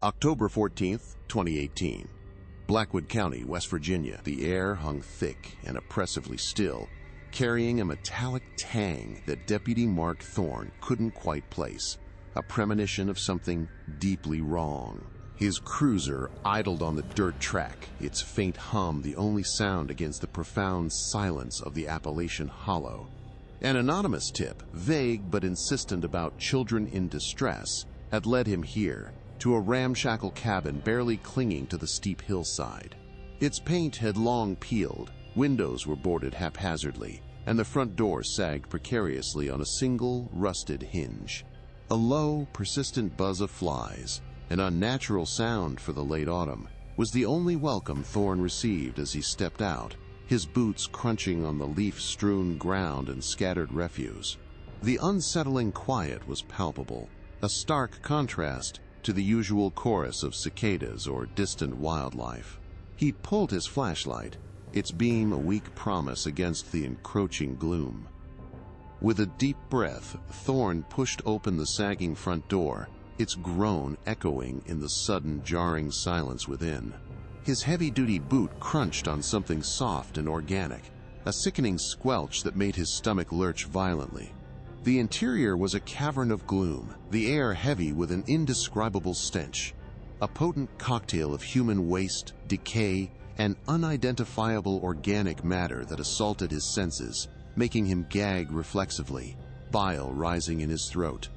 October 14th, 2018. Blackwood County, West Virginia. The air hung thick and oppressively still, carrying a metallic tang that Deputy Mark Thorne couldn't quite place, a premonition of something deeply wrong. His cruiser idled on the dirt track, its faint hum the only sound against the profound silence of the Appalachian Hollow. An anonymous tip, vague but insistent about children in distress, had led him here, to a ramshackle cabin barely clinging to the steep hillside. Its paint had long peeled, windows were boarded haphazardly, and the front door sagged precariously on a single, rusted hinge. A low, persistent buzz of flies, an unnatural sound for the late autumn, was the only welcome Thorne received as he stepped out, his boots crunching on the leaf-strewn ground and scattered refuse. The unsettling quiet was palpable, a stark contrast to the usual chorus of cicadas or distant wildlife. He pulled his flashlight, its beam a weak promise against the encroaching gloom. With a deep breath, Thorne pushed open the sagging front door, its groan echoing in the sudden jarring silence within. His heavy-duty boot crunched on something soft and organic, a sickening squelch that made his stomach lurch violently. The interior was a cavern of gloom, the air heavy with an indescribable stench, a potent cocktail of human waste, decay, and unidentifiable organic matter that assaulted his senses, making him gag reflexively, bile rising in his throat.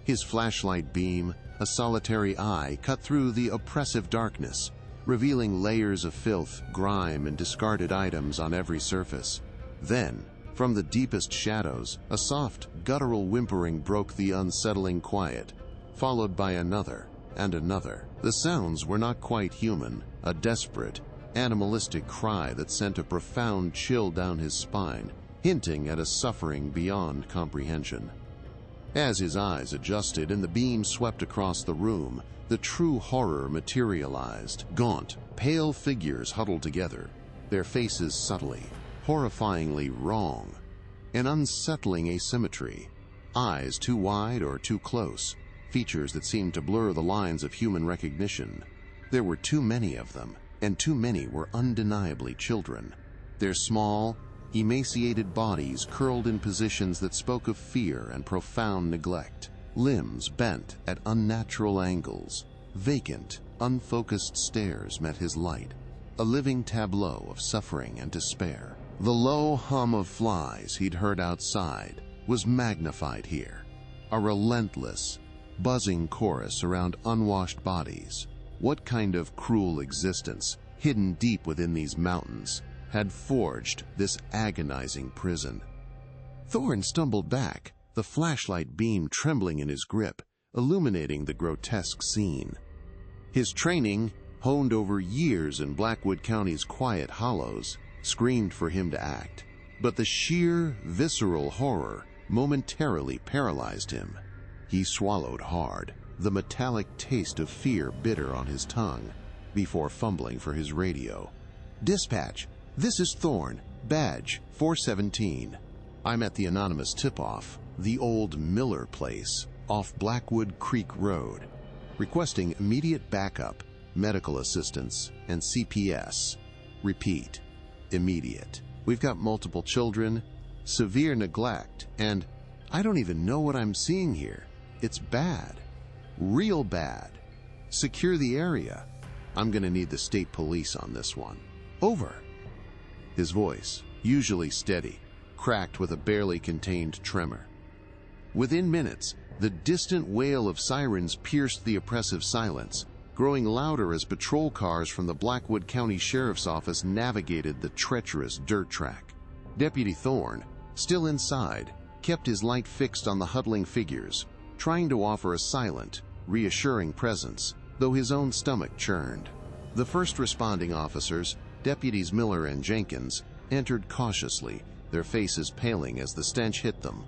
His flashlight beam, a solitary eye, cut through the oppressive darkness, revealing layers of filth, grime, and discarded items on every surface. Then, from the deepest shadows, a soft, guttural whimpering broke the unsettling quiet, followed by another and another. The sounds were not quite human, a desperate, animalistic cry that sent a profound chill down his spine, hinting at a suffering beyond comprehension. As his eyes adjusted and the beam swept across the room, the true horror materialized. Gaunt, pale figures huddled together, their faces subtly, horrifyingly wrong, an unsettling asymmetry, eyes too wide or too close, features that seemed to blur the lines of human recognition. There were too many of them, and too many were undeniably children. Their small, emaciated bodies curled in positions that spoke of fear and profound neglect, limbs bent at unnatural angles, vacant, unfocused stares met his light, a living tableau of suffering and despair. The low hum of flies he'd heard outside was magnified here, a relentless, buzzing chorus around unwashed bodies. What kind of cruel existence, hidden deep within these mountains, had forged this agonizing prison? Thorne stumbled back, the flashlight beam trembling in his grip, illuminating the grotesque scene. His training, honed over years in Blackwood County's quiet hollows, screamed for him to act, but the sheer, visceral horror momentarily paralyzed him. He swallowed hard, the metallic taste of fear bitter on his tongue, before fumbling for his radio. "Dispatch, this is Thorne, badge 417. I'm at the anonymous tip-off, the old Miller place, off Blackwood Creek Road, requesting immediate backup, medical assistance, and CPS. Repeat, immediate. We've got multiple children, severe neglect, and I don't even know what I'm seeing here. It's bad. Real bad. Secure the area. I'm gonna need the state police on this one. Over." His voice, usually steady, cracked with a barely contained tremor. Within minutes, the distant wail of sirens pierced the oppressive silence, growing louder as patrol cars from the Blackwood County Sheriff's Office navigated the treacherous dirt track. Deputy Thorne, still inside, kept his light fixed on the huddling figures, trying to offer a silent, reassuring presence, though his own stomach churned. The first responding officers, Deputies Miller and Jenkins, entered cautiously, their faces paling as the stench hit them,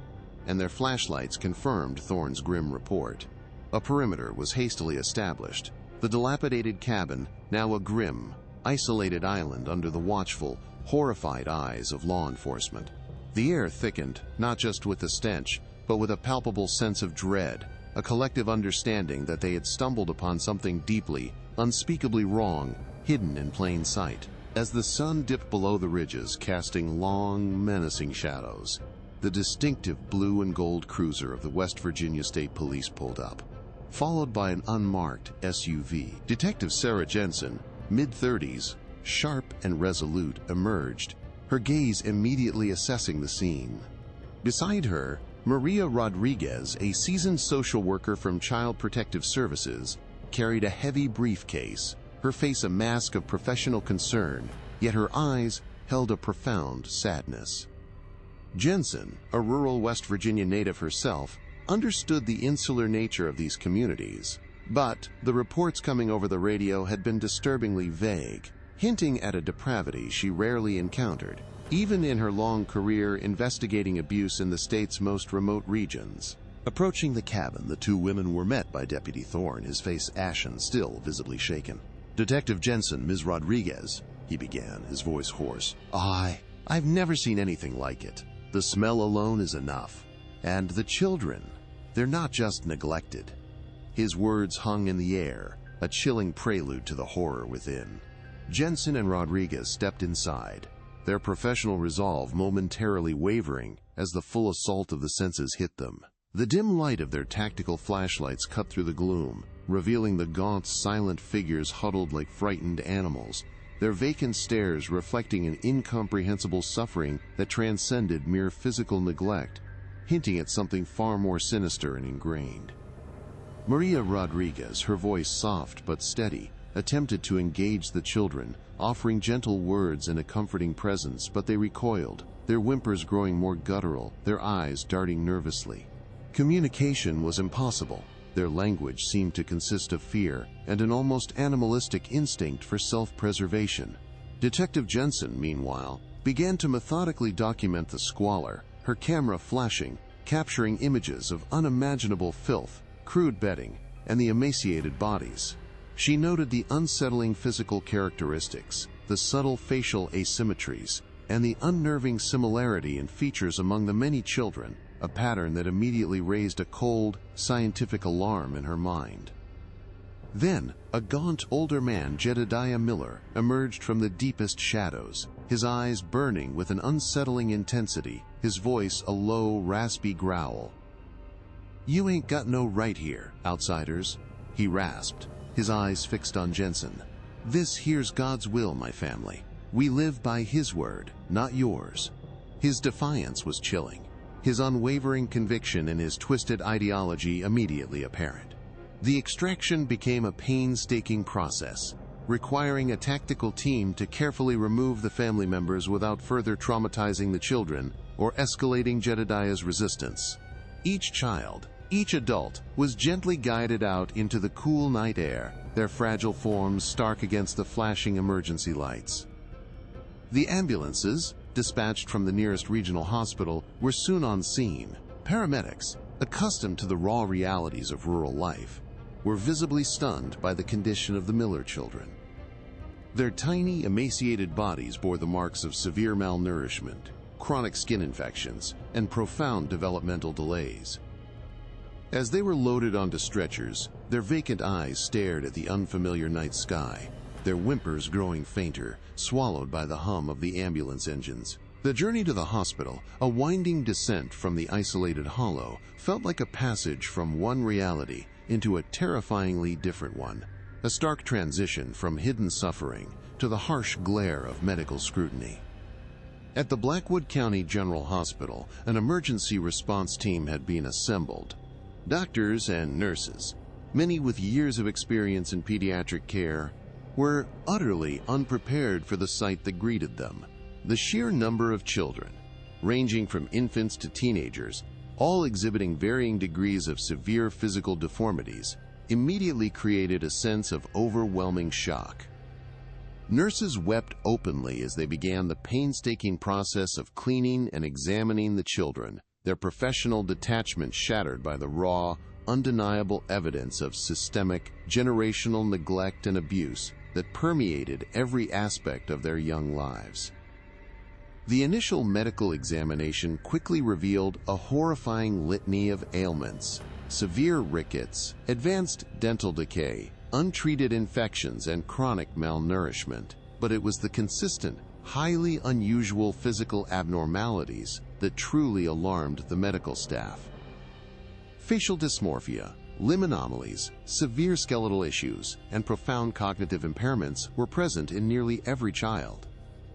and their flashlights confirmed Thorne's grim report. A perimeter was hastily established, the dilapidated cabin now a grim, isolated island under the watchful, horrified eyes of law enforcement. The air thickened, not just with the stench, but with a palpable sense of dread, a collective understanding that they had stumbled upon something deeply, unspeakably wrong, hidden in plain sight. As the sun dipped below the ridges, casting long, menacing shadows, the distinctive blue and gold cruiser of the West Virginia State Police pulled up, followed by an unmarked SUV. Detective Sarah Jensen, mid-30s, sharp and resolute, emerged, her gaze immediately assessing the scene. Beside her, Maria Rodriguez, a seasoned social worker from Child Protective Services, carried a heavy briefcase, her face a mask of professional concern, yet her eyes held a profound sadness. Jensen, a rural West Virginia native herself, understood the insular nature of these communities, but the reports coming over the radio had been disturbingly vague, hinting at a depravity she rarely encountered, even in her long career investigating abuse in the state's most remote regions. Approaching the cabin, the two women were met by Deputy Thorne, his face ashen, still visibly shaken. "Detective Jensen, Ms. Rodriguez," he began, his voice hoarse. I've never seen anything like it. The smell alone is enough. And the children, they're not just neglected." His words hung in the air, a chilling prelude to the horror within. Jensen and Rodriguez stepped inside, their professional resolve momentarily wavering as the full assault of the senses hit them. The dim light of their tactical flashlights cut through the gloom, revealing the gaunt, silent figures huddled like frightened animals, their vacant stares reflecting an incomprehensible suffering that transcended mere physical neglect, hinting at something far more sinister and ingrained. Maria Rodriguez, her voice soft but steady, attempted to engage the children, offering gentle words and a comforting presence, but they recoiled, their whimpers growing more guttural, their eyes darting nervously. Communication was impossible. Their language seemed to consist of fear and an almost animalistic instinct for self-preservation. Detective Jensen, meanwhile, began to methodically document the squalor, her camera flashing, capturing images of unimaginable filth, crude bedding, and the emaciated bodies. She noted the unsettling physical characteristics, the subtle facial asymmetries, and the unnerving similarity in features among the many children, a pattern that immediately raised a cold, scientific alarm in her mind. Then, a gaunt older man, Jedediah Miller, emerged from the deepest shadows, his eyes burning with an unsettling intensity, his voice a low, raspy growl. "You ain't got no right here, outsiders," he rasped, his eyes fixed on Jensen. "This here's God's will, my family. We live by His word, not yours." His defiance was chilling, his unwavering conviction in his twisted ideology immediately apparent. The extraction became a painstaking process, requiring a tactical team to carefully remove the family members without further traumatizing the children or escalating Jedediah's resistance. Each child, each adult, was gently guided out into the cool night air, their fragile forms stark against the flashing emergency lights. The ambulances, dispatched from the nearest regional hospital, were soon on scene. Paramedics, accustomed to the raw realities of rural life, were visibly stunned by the condition of the Miller children. Their tiny, emaciated bodies bore the marks of severe malnourishment, chronic skin infections, and profound developmental delays. As they were loaded onto stretchers, their vacant eyes stared at the unfamiliar night sky, their whimpers growing fainter, swallowed by the hum of the ambulance engines. The journey to the hospital, a winding descent from the isolated hollow, felt like a passage from one reality into a terrifyingly different one, a stark transition from hidden suffering to the harsh glare of medical scrutiny. At the Blackwood County General Hospital, an emergency response team had been assembled. Doctors and nurses, many with years of experience in pediatric care, were utterly unprepared for the sight that greeted them. The sheer number of children, ranging from infants to teenagers, all exhibiting varying degrees of severe physical deformities, immediately created a sense of overwhelming shock. Nurses wept openly as they began the painstaking process of cleaning and examining the children, their professional detachment shattered by the raw, undeniable evidence of systemic, generational neglect and abuse that permeated every aspect of their young lives. The initial medical examination quickly revealed a horrifying litany of ailments, severe rickets, advanced dental decay, untreated infections, and chronic malnourishment. But it was the consistent, highly unusual physical abnormalities that truly alarmed the medical staff. Facial dysmorphia, limb anomalies, severe skeletal issues, and profound cognitive impairments were present in nearly every child.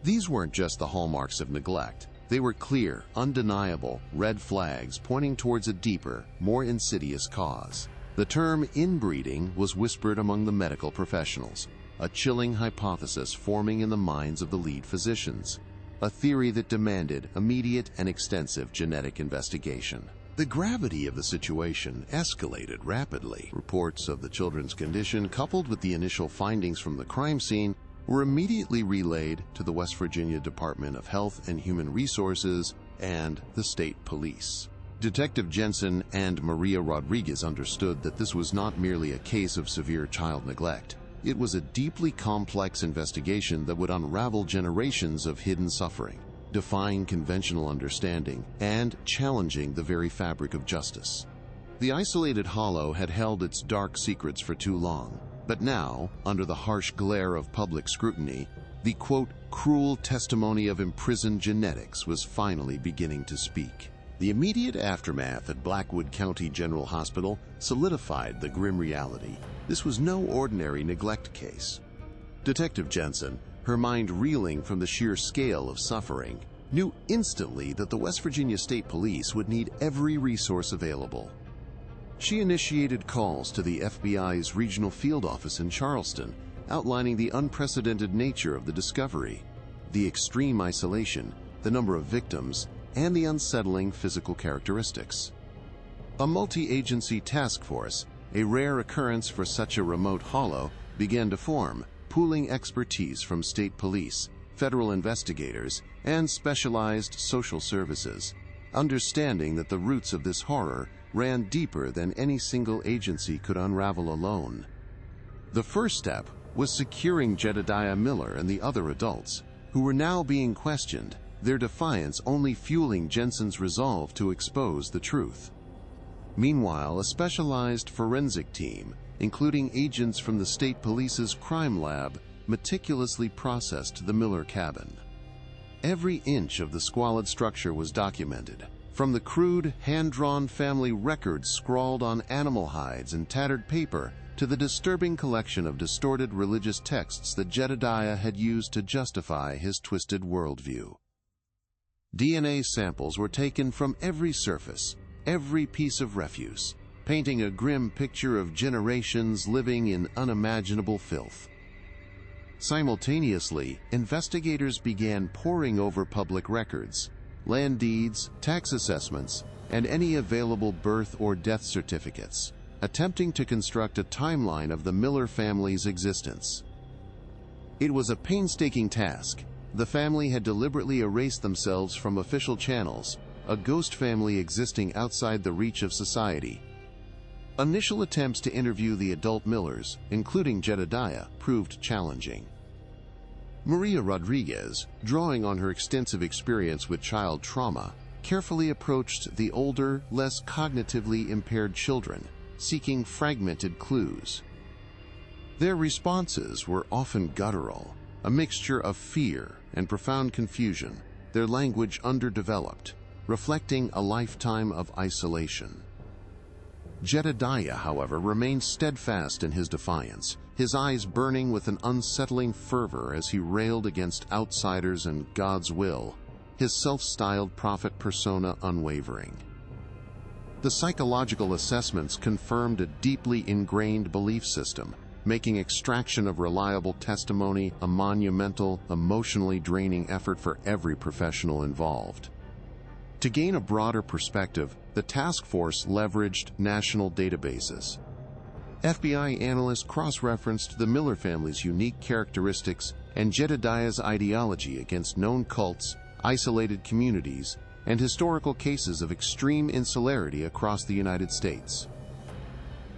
These weren't just the hallmarks of neglect. They were clear, undeniable red flags pointing towards a deeper, more insidious cause. The term inbreeding was whispered among the medical professionals, a chilling hypothesis forming in the minds of the lead physicians, a theory that demanded immediate and extensive genetic investigation. The gravity of the situation escalated rapidly. Reports of the children's condition, coupled with the initial findings from the crime scene, were immediately relayed to the West Virginia Department of Health and Human Resources and the state police. Detective Jensen and Maria Rodriguez understood that this was not merely a case of severe child neglect. It was a deeply complex investigation that would unravel generations of hidden suffering, defying conventional understanding and challenging the very fabric of justice. The isolated hollow had held its dark secrets for too long, but now, under the harsh glare of public scrutiny, the quote, cruel testimony of imprisoned genetics was finally beginning to speak. The immediate aftermath at Blackwood County General Hospital solidified the grim reality. This was no ordinary neglect case. Detective Jensen, her mind reeling from the sheer scale of suffering, knew instantly that the West Virginia State Police would need every resource available. She initiated calls to the FBI's regional field office in Charleston, outlining the unprecedented nature of the discovery, the extreme isolation, the number of victims, and the unsettling physical characteristics. A multi-agency task force, a rare occurrence for such a remote hollow, began to form, pooling expertise from state police, federal investigators, and specialized social services, understanding that the roots of this horror ran deeper than any single agency could unravel alone. The first step was securing Jedediah Miller and the other adults, who were now being questioned, their defiance only fueling Jensen's resolve to expose the truth. Meanwhile, a specialized forensic team, including agents from the state police's crime lab, meticulously processed the Miller cabin. Every inch of the squalid structure was documented, from the crude, hand-drawn family records scrawled on animal hides and tattered paper to the disturbing collection of distorted religious texts that Jedediah had used to justify his twisted worldview. DNA samples were taken from every surface, every piece of refuse, painting a grim picture of generations living in unimaginable filth. Simultaneously, investigators began poring over public records, land deeds, tax assessments, and any available birth or death certificates, attempting to construct a timeline of the Miller family's existence. It was a painstaking task. The family had deliberately erased themselves from official channels, a ghost family existing outside the reach of society. Initial attempts to interview the adult Millers, including Jedediah, proved challenging. Maria Rodriguez, drawing on her extensive experience with child trauma, carefully approached the older, less cognitively impaired children, seeking fragmented clues. Their responses were often guttural, a mixture of fear and profound confusion, their language underdeveloped, reflecting a lifetime of isolation. Jedediah, however, remained steadfast in his defiance, his eyes burning with an unsettling fervor as he railed against outsiders and God's will, his self-styled prophet persona unwavering. The psychological assessments confirmed a deeply ingrained belief system, making extraction of reliable testimony a monumental, emotionally draining effort for every professional involved. To gain a broader perspective, the task force leveraged national databases. FBI analysts cross-referenced the Miller family's unique characteristics and Jedediah's ideology against known cults, isolated communities, and historical cases of extreme insularity across the United States.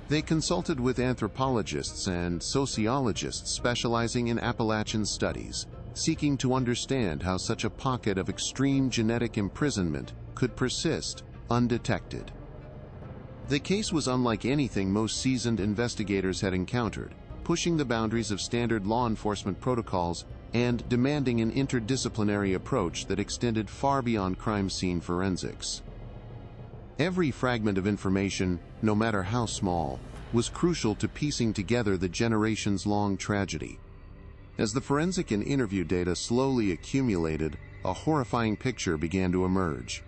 They consulted with anthropologists and sociologists specializing in Appalachian studies, seeking to understand how such a pocket of extreme genetic imprisonment could persist undetected. The case was unlike anything most seasoned investigators had encountered, pushing the boundaries of standard law enforcement protocols and demanding an interdisciplinary approach that extended far beyond crime scene forensics. Every fragment of information, no matter how small, was crucial to piecing together the generations-long tragedy. As the forensic and interview data slowly accumulated, a horrifying picture began to emerge.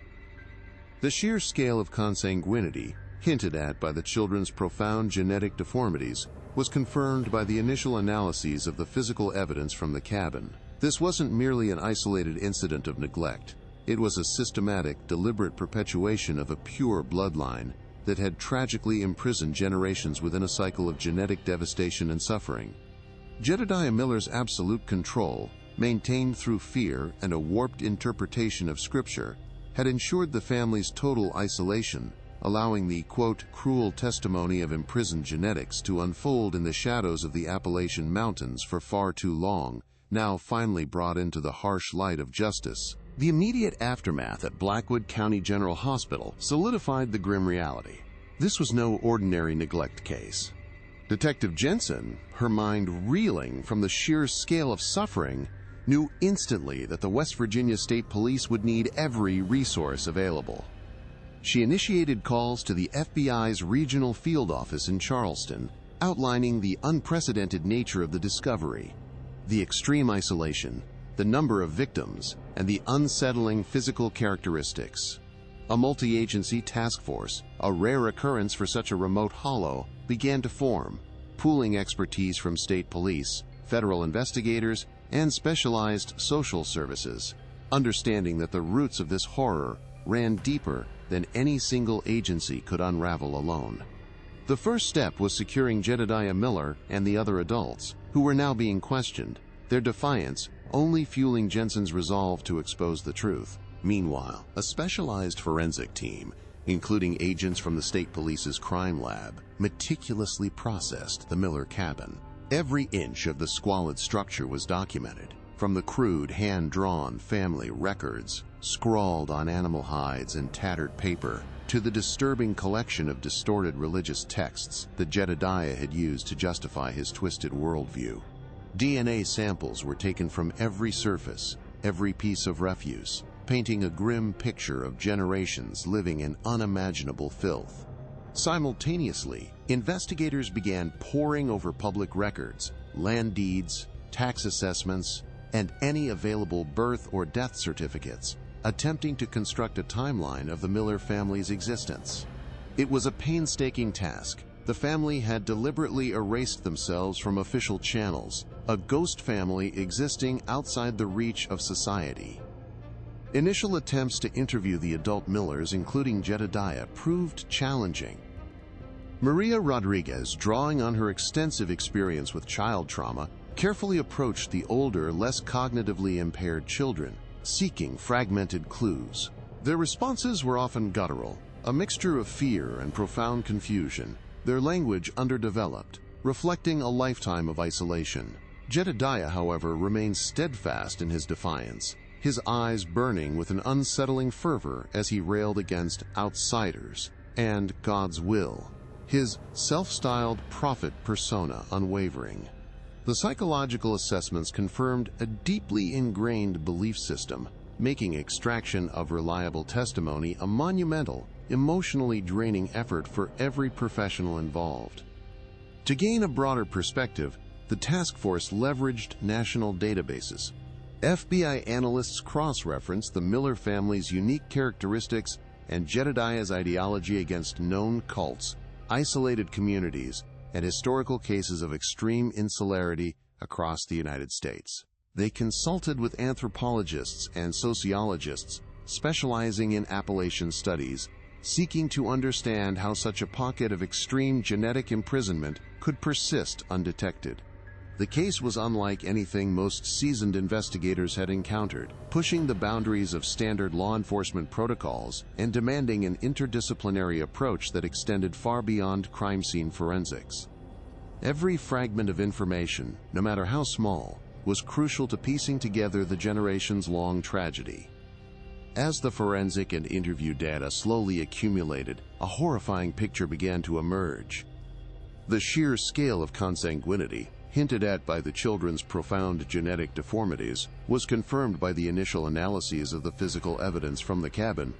The sheer scale of consanguinity, hinted at by the children's profound genetic deformities, was confirmed by the initial analyses of the physical evidence from the cabin. This wasn't merely an isolated incident of neglect. It was a systematic, deliberate perpetuation of a pure bloodline that had tragically imprisoned generations within a cycle of genetic devastation and suffering. Jedediah Miller's absolute control, maintained through fear and a warped interpretation of Scripture, had ensured the family's total isolation, allowing the, quote, cruel testimony of imprisoned genetics to unfold in the shadows of the Appalachian Mountains for far too long, now finally brought into the harsh light of justice. The immediate aftermath at Blackwood County General Hospital solidified the grim reality. This was no ordinary neglect case. Detective Jensen, her mind reeling from the sheer scale of suffering, knew instantly that the West Virginia State Police would need every resource available. She initiated calls to the FBI's regional field office in Charleston, outlining the unprecedented nature of the discovery, the extreme isolation, the number of victims, and the unsettling physical characteristics. A multi-agency task force, a rare occurrence for such a remote hollow, began to form, pooling expertise from state police, federal investigators, and specialized social services, understanding that the roots of this horror ran deeper than any single agency could unravel alone. The first step was securing Jedediah Miller and the other adults, who were now being questioned, their defiance only fueling Jensen's resolve to expose the truth. Meanwhile, a specialized forensic team, including agents from the state police's crime lab, meticulously processed the Miller cabin. Every inch of the squalid structure was documented, from the crude hand-drawn family records, scrawled on animal hides and tattered paper, to the disturbing collection of distorted religious texts that Jedediah had used to justify his twisted worldview. DNA samples were taken from every surface, every piece of refuse, painting a grim picture of generations living in unimaginable filth. Simultaneously, investigators began poring over public records, land deeds, tax assessments, and any available birth or death certificates, attempting to construct a timeline of the Miller family's existence. It was a painstaking task. The family had deliberately erased themselves from official channels, a ghost family existing outside the reach of society. Initial attempts to interview the adult Millers, including Jedediah, proved challenging. Maria Rodriguez, drawing on her extensive experience with child trauma, carefully approached the older, less cognitively impaired children, seeking fragmented clues. Their responses were often guttural, a mixture of fear and profound confusion, their language underdeveloped, reflecting a lifetime of isolation. Jedediah, however, remained steadfast in his defiance, his eyes burning with an unsettling fervor as he railed against outsiders and God's will, his self-styled prophet persona unwavering. The psychological assessments confirmed a deeply ingrained belief system, making extraction of reliable testimony a monumental, emotionally draining effort for every professional involved. To gain a broader perspective, the task force leveraged national databases. FBI analysts cross-referenced the Miller family's unique characteristics and Jedediah's ideology against known cults, isolated communities, and historical cases of extreme insularity across the United States. They consulted with anthropologists and sociologists specializing in Appalachian studies, seeking to understand how such a pocket of extreme genetic imprisonment could persist undetected. The case was unlike anything most seasoned investigators had encountered, pushing the boundaries of standard law enforcement protocols and demanding an interdisciplinary approach that extended far beyond crime scene forensics. Every fragment of information, no matter how small, was crucial to piecing together the generations-long tragedy. As the forensic and interview data slowly accumulated, a horrifying picture began to emerge. The sheer scale of consanguinity, hinted at by the children's profound genetic deformities, was confirmed by the initial analyses of the physical evidence from the cabin.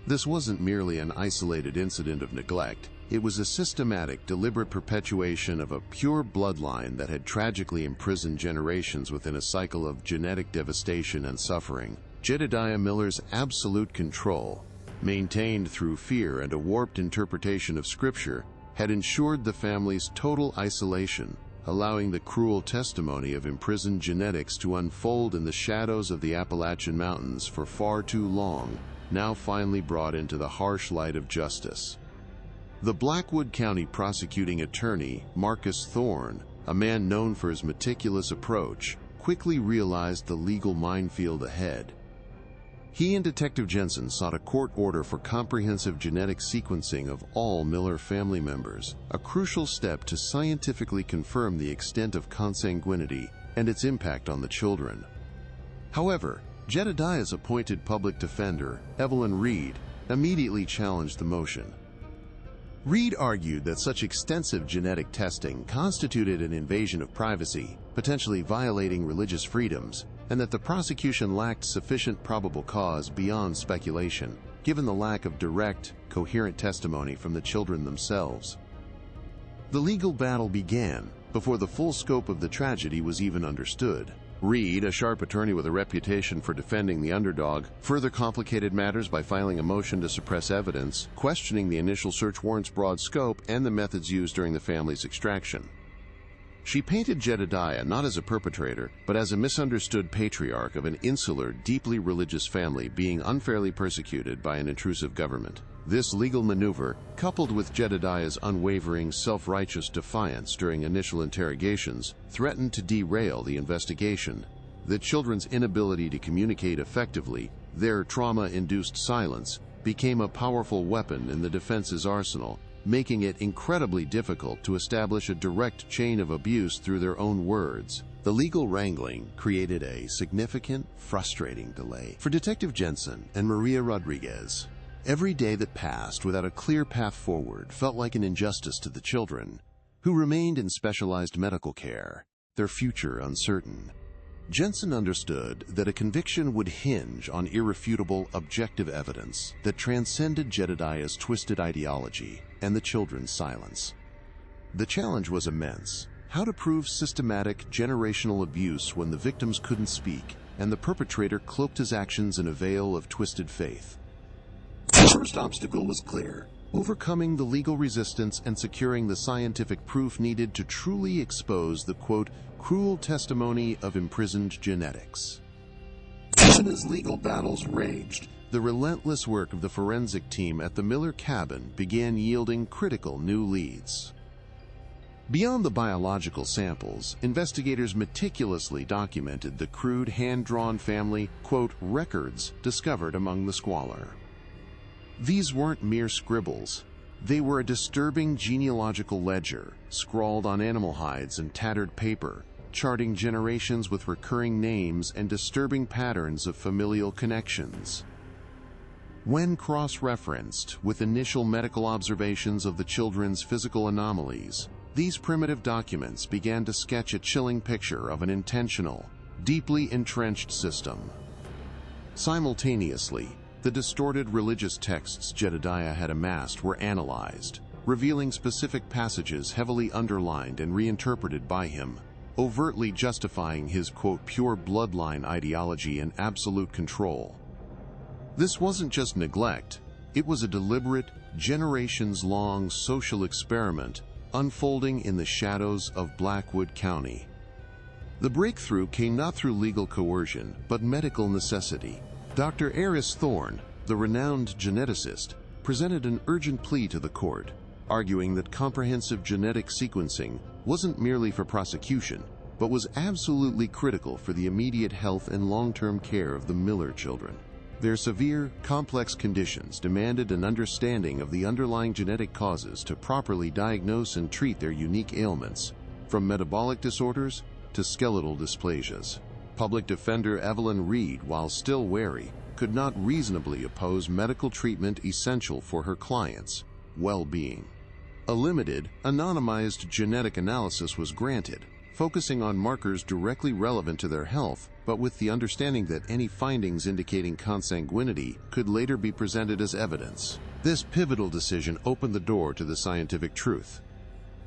This wasn't merely an isolated incident of neglect. It was a systematic, deliberate perpetuation of a pure bloodline that had tragically imprisoned generations within a cycle of genetic devastation and suffering. Jedediah Miller's absolute control, maintained through fear and a warped interpretation of Scripture, had ensured the family's total isolation, allowing the cruel testimony of imprisoned genetics to unfold in the shadows of the Appalachian Mountains for far too long, now finally brought into the harsh light of justice. The Blackwood County prosecuting attorney, Marcus Thorne, a man known for his meticulous approach, quickly realized the legal minefield ahead. He and Detective Jensen sought a court order for comprehensive genetic sequencing of all Miller family members, a crucial step to scientifically confirm the extent of consanguinity and its impact on the children. However, Jedediah's appointed public defender, Evelyn Reed, immediately challenged the motion. Reed argued that such extensive genetic testing constituted an invasion of privacy, potentially violating religious freedoms, and that the prosecution lacked sufficient probable cause beyond speculation, given the lack of direct, coherent testimony from the children themselves. The legal battle began before the full scope of the tragedy was even understood. Reed, a sharp attorney with a reputation for defending the underdog, further complicated matters by filing a motion to suppress evidence, questioning the initial search warrant's broad scope and the methods used during the family's extraction. She painted Jedediah not as a perpetrator, but as a misunderstood patriarch of an insular, deeply religious family being unfairly persecuted by an intrusive government. This legal maneuver, coupled with Jedediah's unwavering, self-righteous defiance during initial interrogations, threatened to derail the investigation. The children's inability to communicate effectively, their trauma-induced silence, became a powerful weapon in the defense's arsenal, making it incredibly difficult to establish a direct chain of abuse through their own words. The legal wrangling created a significant, frustrating delay for Detective Jensen and Maria Rodriguez. Every day that passed without a clear path forward felt like an injustice to the children, who remained in specialized medical care, their future uncertain. Jensen understood that a conviction would hinge on irrefutable, objective evidence that transcended Jedediah's twisted ideology and the children's silence. The challenge was immense: how to prove systematic, generational abuse when the victims couldn't speak and the perpetrator cloaked his actions in a veil of twisted faith. The first obstacle was clear: overcoming the legal resistance and securing the scientific proof needed to truly expose the, quote, cruel testimony of imprisoned genetics. Even as legal battles raged, the relentless work of the forensic team at the Miller cabin began yielding critical new leads. Beyond the biological samples, investigators meticulously documented the crude hand-drawn family, quote, records discovered among the squalor. These weren't mere scribbles. They were a disturbing genealogical ledger, scrawled on animal hides and tattered paper, charting generations with recurring names and disturbing patterns of familial connections. When cross-referenced with initial medical observations of the children's physical anomalies, these primitive documents began to sketch a chilling picture of an intentional, deeply entrenched system. Simultaneously, the distorted religious texts Jedediah had amassed were analyzed, revealing specific passages heavily underlined and reinterpreted by him, overtly justifying his, quote, pure bloodline ideology and absolute control. This wasn't just neglect, it was a deliberate, generations-long social experiment unfolding in the shadows of Blackwood County. The breakthrough came not through legal coercion, but medical necessity. Dr. Eris Thorne, the renowned geneticist, presented an urgent plea to the court, arguing that comprehensive genetic sequencing wasn't merely for prosecution, but was absolutely critical for the immediate health and long-term care of the Miller children. Their severe, complex conditions demanded an understanding of the underlying genetic causes to properly diagnose and treat their unique ailments, from metabolic disorders to skeletal dysplasias. Public Defender Evelyn Reed, while still wary, could not reasonably oppose medical treatment essential for her clients' well-being. A limited, anonymized genetic analysis was granted, focusing on markers directly relevant to their health, but with the understanding that any findings indicating consanguinity could later be presented as evidence. This pivotal decision opened the door to the scientific truth.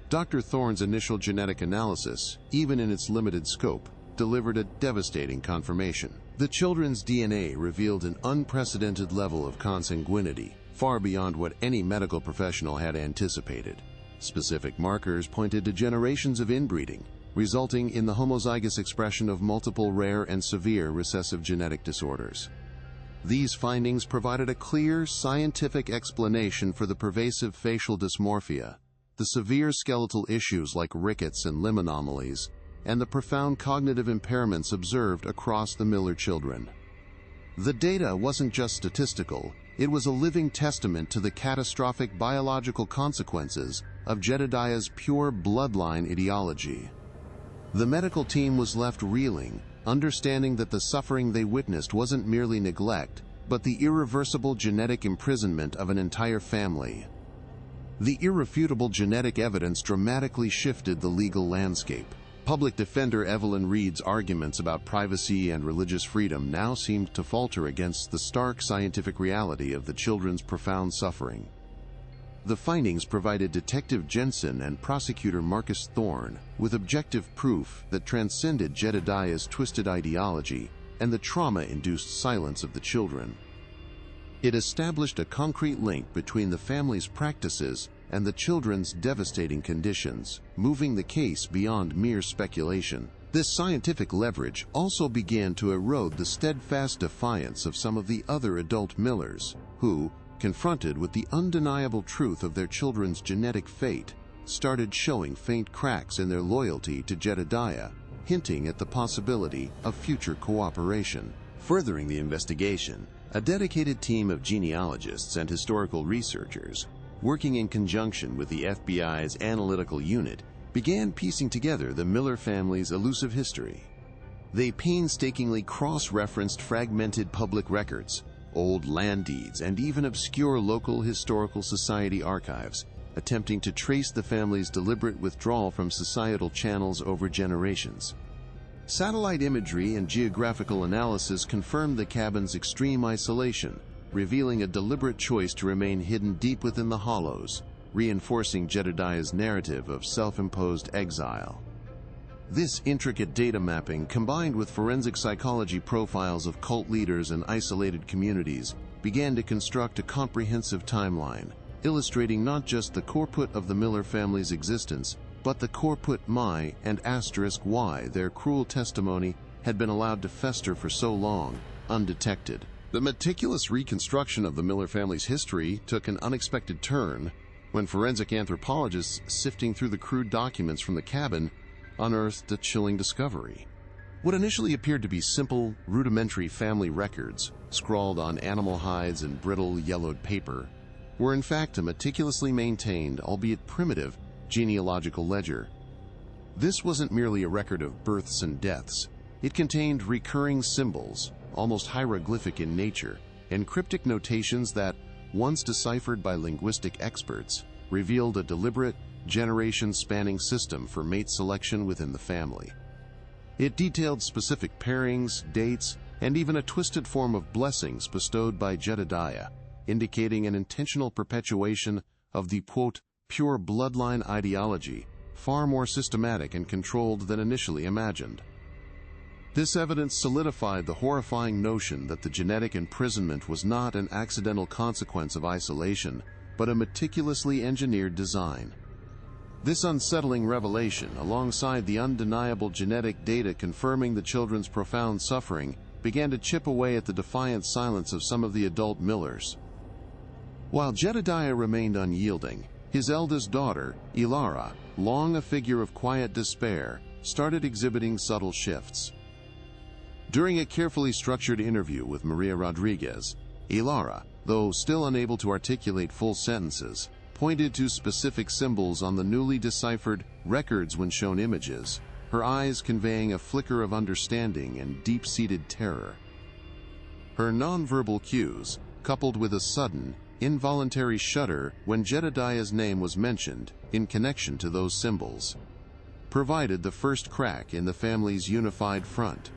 Dr. Thorne's initial genetic analysis, even in its limited scope, delivered a devastating confirmation. The children's DNA revealed an unprecedented level of consanguinity, far beyond what any medical professional had anticipated. Specific markers pointed to generations of inbreeding, resulting in the homozygous expression of multiple rare and severe recessive genetic disorders. These findings provided a clear, scientific explanation for the pervasive facial dysmorphia, the severe skeletal issues like rickets and limb anomalies, and the profound cognitive impairments observed across the Miller children. The data wasn't just statistical, it was a living testament to the catastrophic biological consequences of Jedediah's pure bloodline ideology. The medical team was left reeling, understanding that the suffering they witnessed wasn't merely neglect, but the irreversible genetic imprisonment of an entire family. The irrefutable genetic evidence dramatically shifted the legal landscape. Public Defender Evelyn Reed's arguments about privacy and religious freedom now seemed to falter against the stark scientific reality of the children's profound suffering. The findings provided Detective Jensen and Prosecutor Marcus Thorne with objective proof that transcended Jedediah's twisted ideology and the trauma-induced silence of the children. It established a concrete link between the family's practices and the children's devastating conditions, moving the case beyond mere speculation. This scientific leverage also began to erode the steadfast defiance of some of the other adult Millers, who, confronted with the undeniable truth of their children's genetic fate, started showing faint cracks in their loyalty to Jedediah, hinting at the possibility of future cooperation. Furthering the investigation, a dedicated team of genealogists and historical researchers, working in conjunction with the FBI's analytical unit, began piecing together the Miller family's elusive history. They painstakingly cross-referenced fragmented public records, old land deeds, and even obscure local historical society archives, attempting to trace the family's deliberate withdrawal from societal channels over generations. Satellite imagery and geographical analysis confirmed the cabin's extreme isolation, revealing a deliberate choice to remain hidden deep within the hollows, reinforcing Jedediah's narrative of self-imposed exile. This intricate data mapping, combined with forensic psychology profiles of cult leaders and isolated communities, began to construct a comprehensive timeline, illustrating not just the corpus of the Miller family's existence, but the corpus my and *y their cruel testimony had been allowed to fester for so long, undetected. The meticulous reconstruction of the Miller family's history took an unexpected turn when forensic anthropologists sifting through the crude documents from the cabin unearthed a chilling discovery. What initially appeared to be simple, rudimentary family records, scrawled on animal hides and brittle, yellowed paper, were in fact a meticulously maintained, albeit primitive, genealogical ledger. This wasn't merely a record of births and deaths. It contained recurring symbols, almost hieroglyphic in nature, and cryptic notations that, once deciphered by linguistic experts, revealed a deliberate, generation-spanning system for mate selection within the family. It detailed specific pairings, dates, and even a twisted form of blessings bestowed by Jedediah, indicating an intentional perpetuation of the, quote, pure bloodline ideology, far more systematic and controlled than initially imagined. This evidence solidified the horrifying notion that the genetic imprisonment was not an accidental consequence of isolation, but a meticulously engineered design. This unsettling revelation, alongside the undeniable genetic data confirming the children's profound suffering, began to chip away at the defiant silence of some of the adult Millers. While Jedediah remained unyielding, his eldest daughter, Ilara, long a figure of quiet despair, started exhibiting subtle shifts. During a carefully structured interview with Maria Rodriguez, Ilara, though still unable to articulate full sentences, pointed to specific symbols on the newly deciphered records when shown images, her eyes conveying a flicker of understanding and deep-seated terror. Her nonverbal cues, coupled with a sudden, involuntary shudder when Jedediah's name was mentioned in connection to those symbols, provided the first crack in the family's unified front.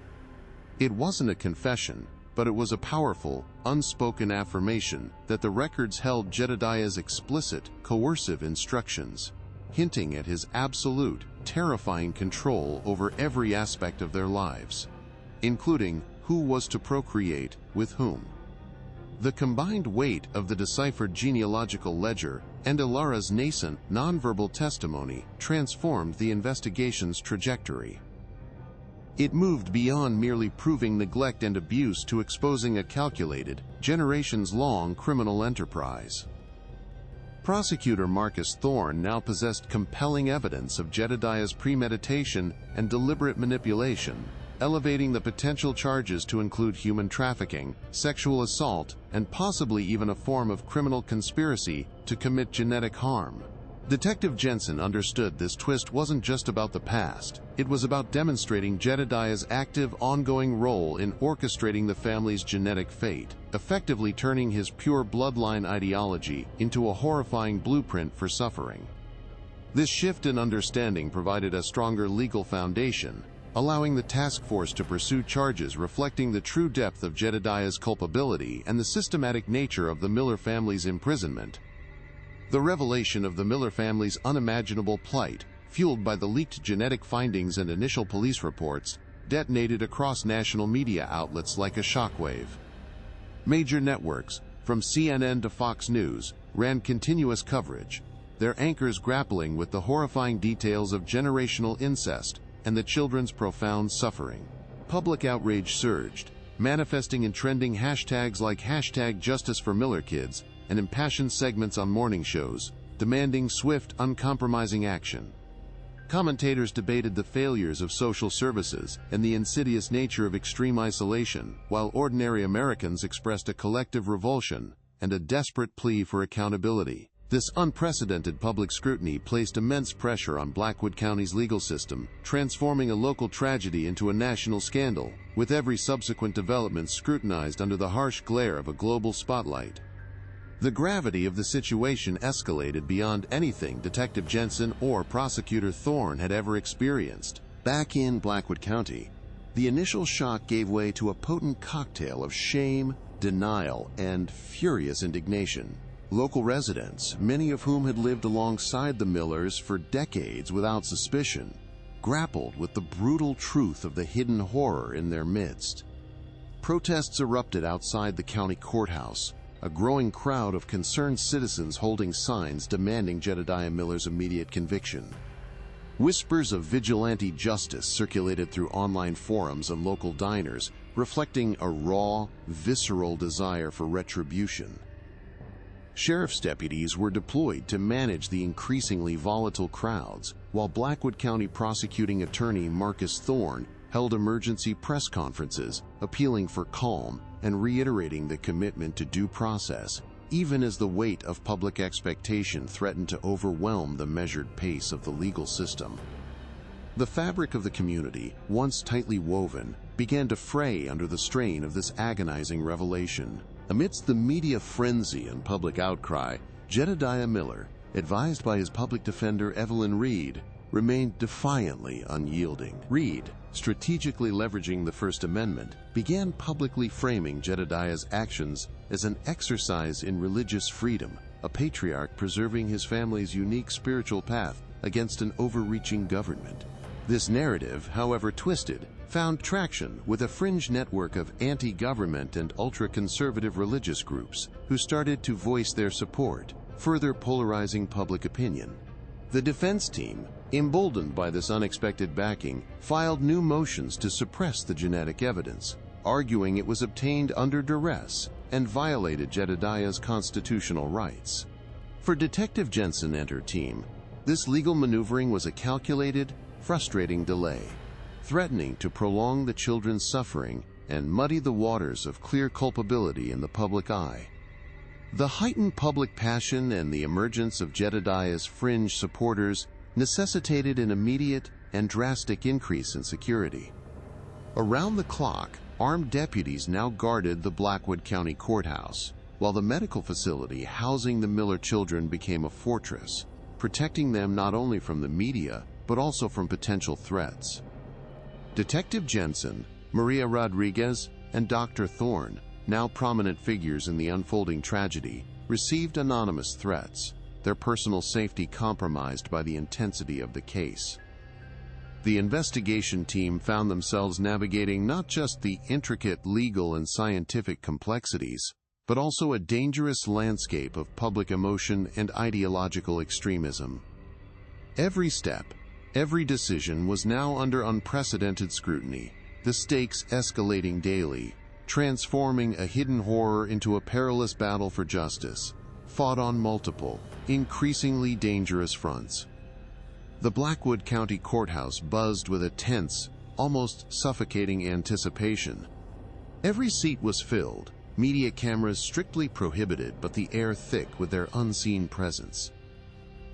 It wasn't a confession, but it was a powerful, unspoken affirmation that the records held Jedediah's explicit, coercive instructions, hinting at his absolute, terrifying control over every aspect of their lives, including who was to procreate with whom. The combined weight of the deciphered genealogical ledger and Ilara's nascent, nonverbal testimony transformed the investigation's trajectory. It moved beyond merely proving neglect and abuse to exposing a calculated, generations-long criminal enterprise. Prosecutor Marcus Thorne now possessed compelling evidence of Jedediah's premeditation and deliberate manipulation, elevating the potential charges to include human trafficking, sexual assault, and possibly even a form of criminal conspiracy to commit genetic harm. Detective Jensen understood this twist wasn't just about the past. It was about demonstrating Jedediah's active, ongoing role in orchestrating the family's genetic fate, effectively turning his pure bloodline ideology into a horrifying blueprint for suffering. This shift in understanding provided a stronger legal foundation, allowing the task force to pursue charges reflecting the true depth of Jedediah's culpability and the systematic nature of the Miller family's imprisonment. The revelation of the Miller family's unimaginable plight, fueled by the leaked genetic findings and initial police reports, detonated across national media outlets like a shockwave. Major networks, from CNN to Fox News, ran continuous coverage, their anchors grappling with the horrifying details of generational incest and the children's profound suffering. Public outrage surged, manifesting in trending hashtags like #JusticeForMillerKids and impassioned segments on morning shows, demanding swift, uncompromising action. Commentators debated the failures of social services and the insidious nature of extreme isolation, while ordinary Americans expressed a collective revulsion and a desperate plea for accountability. This unprecedented public scrutiny placed immense pressure on Blackwood County's legal system, transforming a local tragedy into a national scandal, with every subsequent development scrutinized under the harsh glare of a global spotlight. The gravity of the situation escalated beyond anything Detective Jensen or Prosecutor Thorne had ever experienced. Back in Blackwood County, the initial shock gave way to a potent cocktail of shame, denial, and furious indignation. Local residents, many of whom had lived alongside the Millers for decades without suspicion, grappled with the brutal truth of the hidden horror in their midst. Protests erupted outside the county courthouse, a growing crowd of concerned citizens holding signs demanding Jedediah Miller's immediate conviction. Whispers of vigilante justice circulated through online forums and local diners, reflecting a raw, visceral desire for retribution. Sheriff's deputies were deployed to manage the increasingly volatile crowds, while Blackwood County Prosecuting Attorney Marcus Thorne held emergency press conferences, appealing for calm and reiterating the commitment to due process, even as the weight of public expectation threatened to overwhelm the measured pace of the legal system. The fabric of the community, once tightly woven, began to fray under the strain of this agonizing revelation. Amidst the media frenzy and public outcry, Jedediah Miller, advised by his public defender Evelyn Reed, remained defiantly unyielding. Reed, strategically leveraging the First Amendment, began publicly framing Jedediah's actions as an exercise in religious freedom, a patriarch preserving his family's unique spiritual path against an overreaching government. This narrative, however twisted, found traction with a fringe network of anti-government and ultra-conservative religious groups who started to voice their support, further polarizing public opinion. The defense team, emboldened by this unexpected backing, filed new motions to suppress the genetic evidence, arguing it was obtained under duress and violated Jedediah's constitutional rights. For Detective Jensen and her team, this legal maneuvering was a calculated, frustrating delay, threatening to prolong the children's suffering and muddy the waters of clear culpability in the public eye. The heightened public passion and the emergence of Jedediah's fringe supporters necessitated an immediate, and drastic increase in security. Around the clock, armed deputies now guarded the Blackwood County Courthouse, while the medical facility housing the Miller children became a fortress, protecting them not only from the media, but also from potential threats. Detective Jensen, Maria Rodriguez, and Dr. Thorne, now prominent figures in the unfolding tragedy, received anonymous threats, their personal safety compromised by the intensity of the case. The investigation team found themselves navigating not just the intricate legal and scientific complexities, but also a dangerous landscape of public emotion and ideological extremism. Every step, every decision was now under unprecedented scrutiny, the stakes escalating daily, transforming a hidden horror into a perilous battle for justice, fought on multiple, increasingly dangerous fronts. The Blackwood County Courthouse buzzed with a tense, almost suffocating anticipation. Every seat was filled, media cameras strictly prohibited, but the air thick with their unseen presence.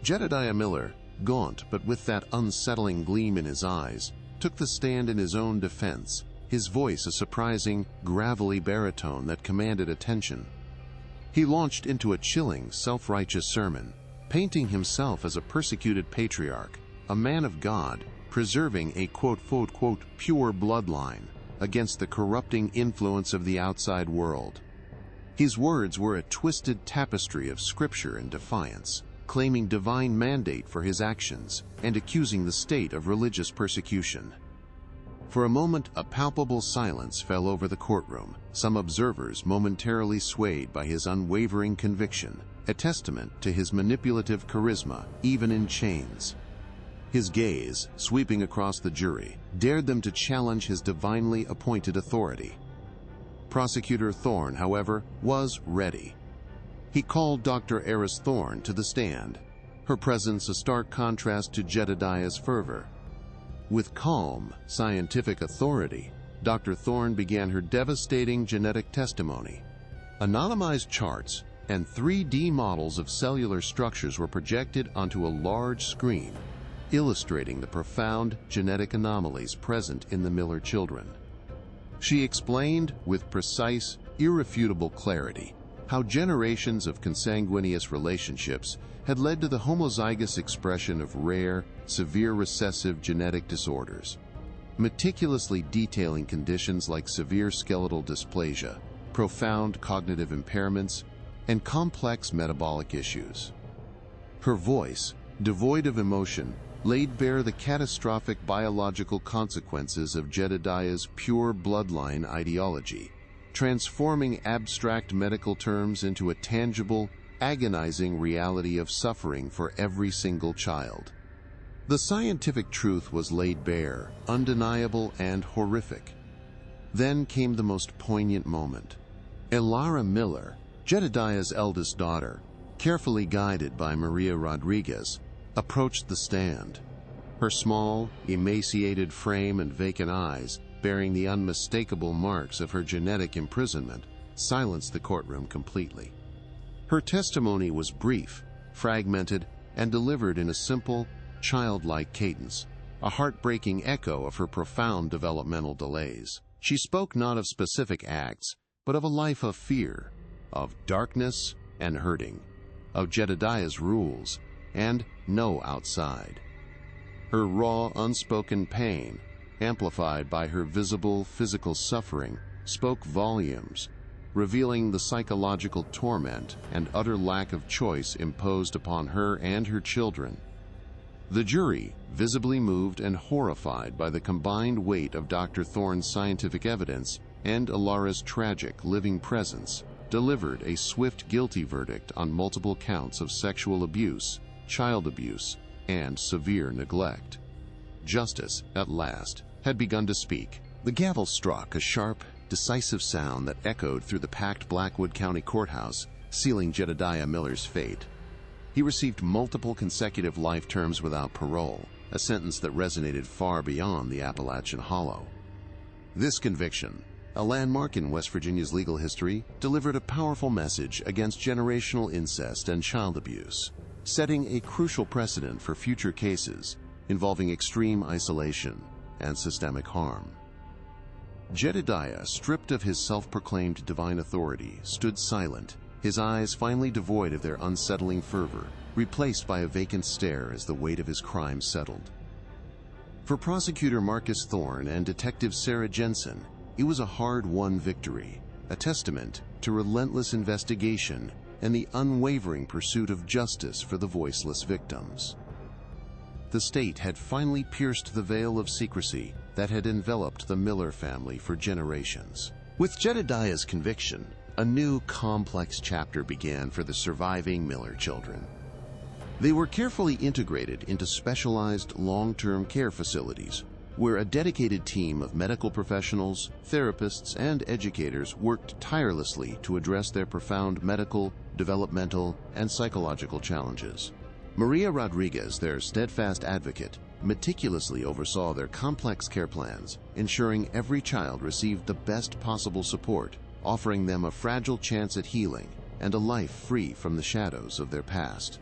Jedediah Miller, gaunt but with that unsettling gleam in his eyes, took the stand in his own defense, his voice a surprising, gravelly baritone that commanded attention. He launched into a chilling, self-righteous sermon, painting himself as a persecuted patriarch, a man of God, preserving a quote-unquote pure bloodline against the corrupting influence of the outside world. His words were a twisted tapestry of scripture and defiance, claiming divine mandate for his actions and accusing the state of religious persecution. For a moment, a palpable silence fell over the courtroom, some observers momentarily swayed by his unwavering conviction, a testament to his manipulative charisma, even in chains. His gaze, sweeping across the jury, dared them to challenge his divinely appointed authority. Prosecutor Thorne, however, was ready. He called Dr. Eris Thorne to the stand, her presence a stark contrast to Jedediah's fervor. With calm, scientific authority, Dr. Thorne began her devastating genetic testimony. Anonymized charts and 3D models of cellular structures were projected onto a large screen, illustrating the profound genetic anomalies present in the Miller children. She explained with precise, irrefutable clarity how generations of consanguineous relationships had led to the homozygous expression of rare, severe recessive genetic disorders, meticulously detailing conditions like severe skeletal dysplasia, profound cognitive impairments, and complex metabolic issues. Her voice, devoid of emotion, laid bare the catastrophic biological consequences of Jedediah's pure bloodline ideology, transforming abstract medical terms into a tangible, agonizing reality of suffering for every single child. The scientific truth was laid bare, undeniable and horrific. Then came the most poignant moment. Elara Miller, Jedediah's eldest daughter, carefully guided by Maria Rodriguez, approached the stand. Her small, emaciated frame and vacant eyes, bearing the unmistakable marks of her genetic imprisonment, silenced the courtroom completely. Her testimony was brief, fragmented, and delivered in a simple, childlike cadence, a heartbreaking echo of her profound developmental delays. She spoke not of specific acts, but of a life of fear, of darkness and hurting, of Jedediah's rules, and no outside. Her raw, unspoken pain, amplified by her visible physical suffering, spoke volumes, revealing the psychological torment and utter lack of choice imposed upon her and her children. The jury, visibly moved and horrified by the combined weight of Dr. Thorne's scientific evidence and Elara's tragic living presence, delivered a swift guilty verdict on multiple counts of sexual abuse, child abuse, and severe neglect. Justice, at last, had begun to speak. The gavel struck a sharp, decisive sound that echoed through the packed Blackwood County Courthouse, sealing Jedediah Miller's fate. He received multiple consecutive life terms without parole, a sentence that resonated far beyond the Appalachian Hollow. This conviction, a landmark in West Virginia's legal history, delivered a powerful message against generational incest and child abuse, setting a crucial precedent for future cases involving extreme isolation and systemic harm. Jedediah, stripped of his self-proclaimed divine authority, stood silent, his eyes finally devoid of their unsettling fervor, replaced by a vacant stare as the weight of his crime settled. For prosecutor Marcus Thorne and detective Sarah Jensen, it was a hard-won victory, a testament to relentless investigation and the unwavering pursuit of justice for the voiceless victims. The state had finally pierced the veil of secrecy that had enveloped the Miller family for generations. With Jedediah's conviction, a new complex chapter began for the surviving Miller children. They were carefully integrated into specialized long-term care facilities, where a dedicated team of medical professionals, therapists, and educators worked tirelessly to address their profound medical, developmental, and psychological challenges. Maria Rodriguez, their steadfast advocate, meticulously oversaw their complex care plans, ensuring every child received the best possible support, offering them a fragile chance at healing and a life free from the shadows of their past.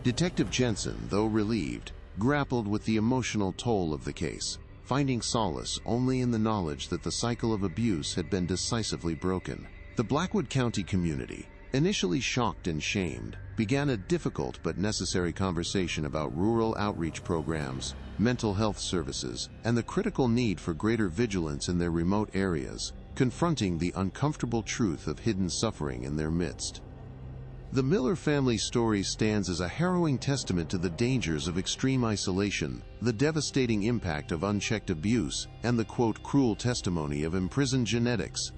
Detective Jensen, though relieved, grappled with the emotional toll of the case, finding solace only in the knowledge that the cycle of abuse had been decisively broken. The Blackwood County community, initially shocked and shamed, began a difficult but necessary conversation about rural outreach programs, mental health services, and the critical need for greater vigilance in their remote areas, confronting the uncomfortable truth of hidden suffering in their midst. The Miller family story stands as a harrowing testament to the dangers of extreme isolation, the devastating impact of unchecked abuse, and the quote, cruel testimony of imprisoned genetics.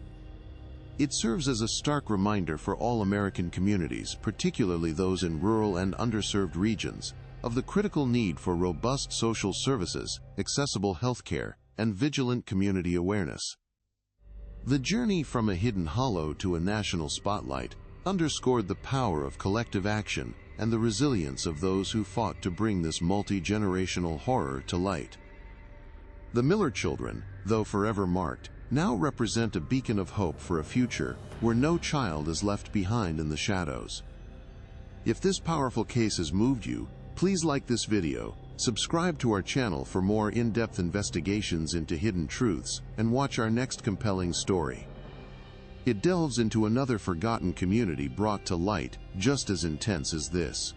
It serves as a stark reminder for all American communities, particularly those in rural and underserved regions, of the critical need for robust social services, accessible health care, and vigilant community awareness. The journey from a hidden hollow to a national spotlight underscored the power of collective action and the resilience of those who fought to bring this multi-generational horror to light. The Miller children, though forever marked, now represent a beacon of hope for a future where no child is left behind in the shadows. If this powerful case has moved you, please like this video, subscribe to our channel for more in-depth investigations into hidden truths, and watch our next compelling story. It delves into another forgotten community brought to light, just as intense as this.